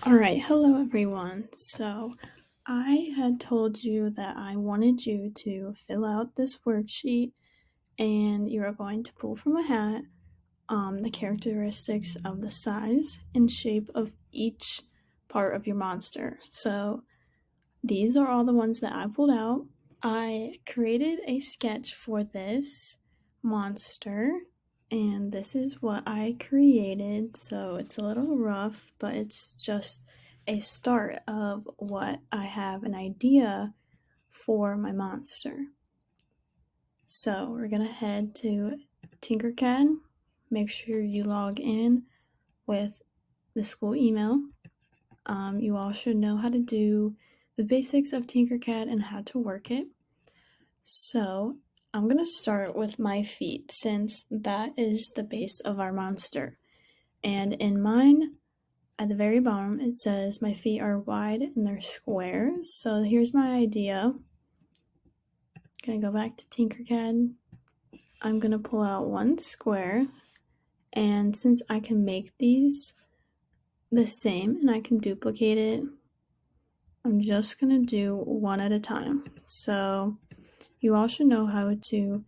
Alright, hello everyone. So, I had told you that I wanted you to fill out this worksheet and you are going to pull from a hat the characteristics of the size and shape of each part of your monster. So, these are all the ones that I pulled out. I created a sketch for this monster, and this is what I created. So it's a little rough, but it's just a start of what I have an idea for my monster. So we're gonna head to Tinkercad. Make sure you log in with the school email. You all should know how to do the basics of Tinkercad and how to work it. So I'm going to start with my feet since that is the base of our monster. And in mine, at the very bottom, it says my feet are wide and they're squares. So here's my idea. I'm going to go back to Tinkercad. I'm going to pull out one square. And since I can make these the same and I can duplicate it, I'm just going to do one at a time. So you all should know how to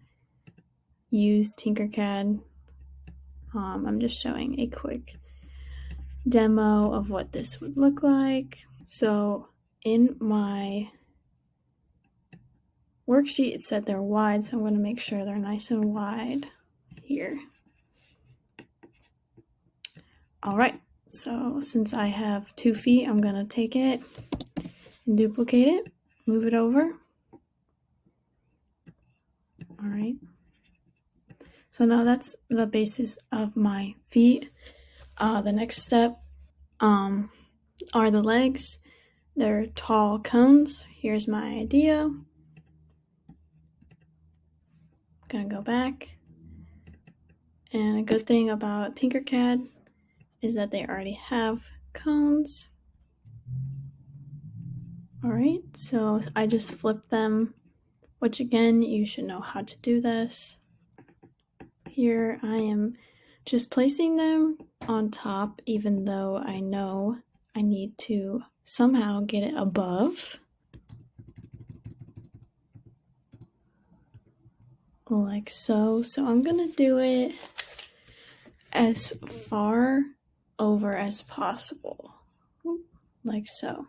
use Tinkercad. I'm just showing a quick demo of what this would look like. So in my worksheet, it said they're wide, so I'm going to make sure they're nice and wide here. All right, so since I have 2 feet, I'm going to take it and duplicate it, move it over. All right. So now that's the basis of my feet. The next step are the legs. They're tall cones. Here's my idea. Gonna go back. And a good thing about Tinkercad is that they already have cones. Alright, so I just flipped them, which again, you should know how to do this. Here I am just placing them on top, even though I know I need to somehow get it above. Like so. So I'm gonna do it as far over as possible, like so.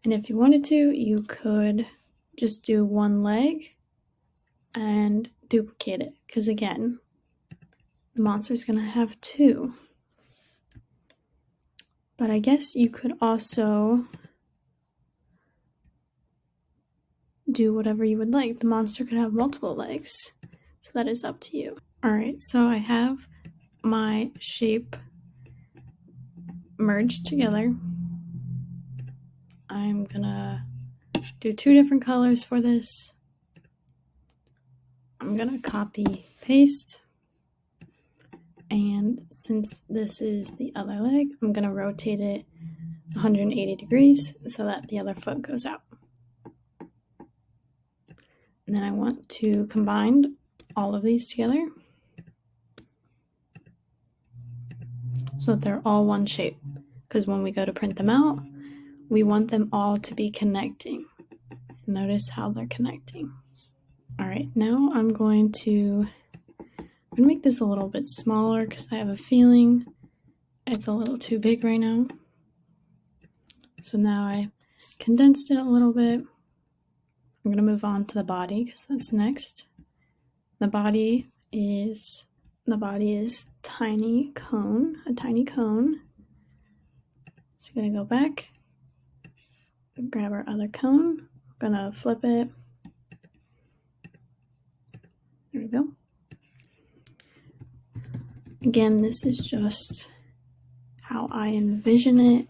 And if you wanted to, you could just do one leg and duplicate it, because again, the monster's gonna have 2. But I guess you could also do whatever you would like. The monster could have multiple legs, so that is up to you. Alright, so I have my shape merged together. I'm gonna do 2 different colors for this. I'm gonna copy paste, and since this is the other leg, I'm gonna rotate it 180 degrees so that the other foot goes out. And then I want to combine all of these together so that they're all one shape, because when we go to print them out, we want them all to be connecting. Notice how they're connecting. All right, now I'm going to make this a little bit smaller because I have a feeling it's a little too big right now. So now I condensed it a little bit. I'm going to move on to the body because that's next. The body is tiny cone, a tiny cone. So I'm going to go back, grab our other cone. I'm going to flip it. There we go. Again, this is just how I envision it.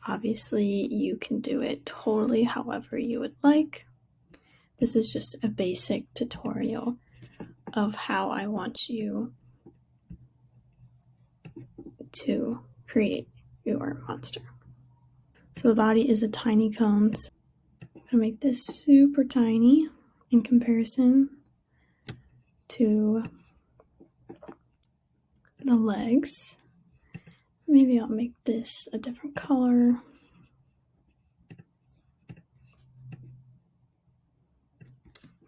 Obviously, you can do it totally however you would like. This is just a basic tutorial of how I want you to create your monster. So the body is a tiny cone. So I'm gonna make this super tiny in comparison to the legs. Maybe I'll make this a different color. I'm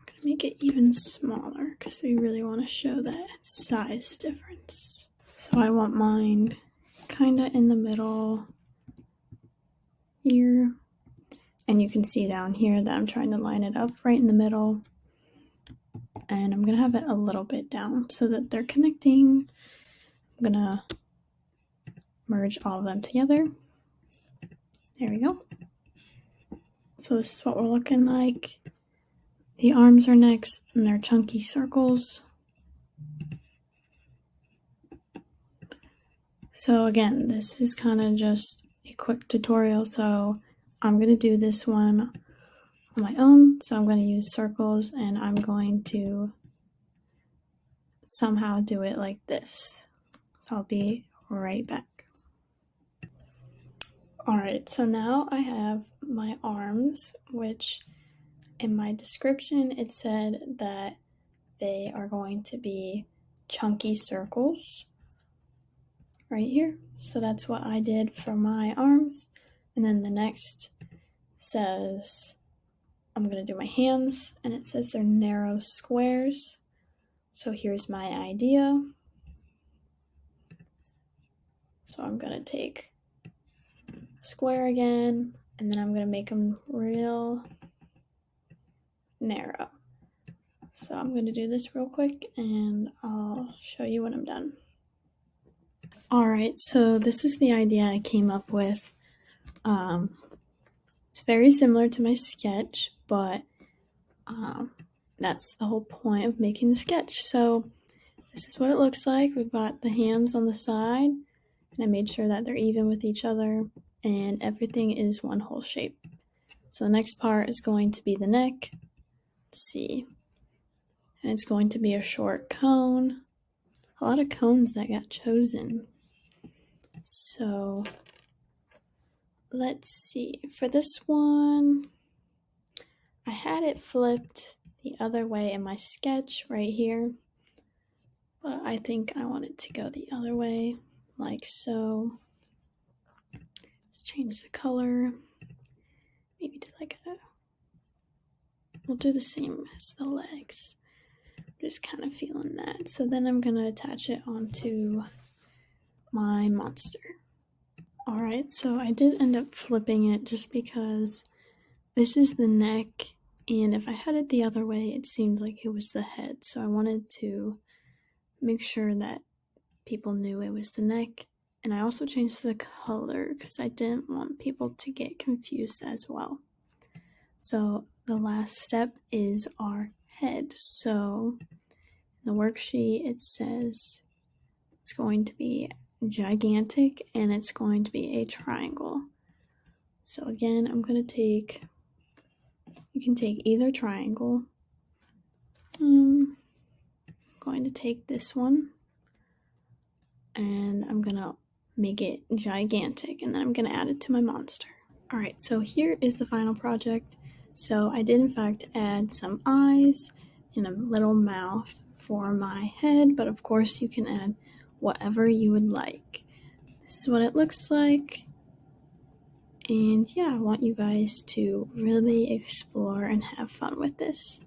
gonna make it even smaller because we really want to show that size difference. So I want mine kind of in the middle here. And you can see down here that I'm trying to line it up right in the middle. And I'm going to have it a little bit down so that they're connecting. I'm going to merge all of them together. There we go. So this is what we're looking like. The arms are next, and they're chunky circles. So again, this is kind of just a quick tutorial, so I'm going to do this one on my own. So I'm going to use circles, and I'm going to somehow do it like this. So I'll be right back. Alright, so now I have my arms, which in my description it said that they are going to be chunky circles right here. So that's what I did for my arms. And then the next says I'm going to do my hands, and it says they're narrow squares. So here's my idea. So I'm going to take a square again, and then I'm going to make them real narrow. So I'm going to do this real quick and I'll show you when I'm done. Alright, so this is the idea I came up with. It's very similar to my sketch, but that's the whole point of making the sketch. So this is what it looks like. We've got the hands on the side, and I made sure that they're even with each other, and everything is one whole shape. So the next part is going to be the neck. Let's see. And it's going to be a short cone. A lot of cones that got chosen. So let's see. For this one, I had it flipped the other way in my sketch right here. But I think I want it to go the other way, like so. Let's change the color. Maybe do like a... We'll do the same as the legs. Just kind of feeling that. So then I'm going to attach it onto my monster. Alright, so I did end up flipping it just because this is the neck, and if I had it the other way, it seemed like it was the head. So I wanted to make sure that people knew it was the neck. And I also changed the color because I didn't want people to get confused as well. So the last step is our head. So in the worksheet, it says it's going to be gigantic and it's going to be a triangle. So again, I'm going to take, you can take either triangle. I'm going to take this one and I'm going to make it gigantic, and then I'm going to add it to my monster. Alright, so here is the final project. So I did in fact add some eyes and a little mouth for my head, but of course you can add whatever you would like. This is what it looks like. And yeah, I want you guys to really explore and have fun with this.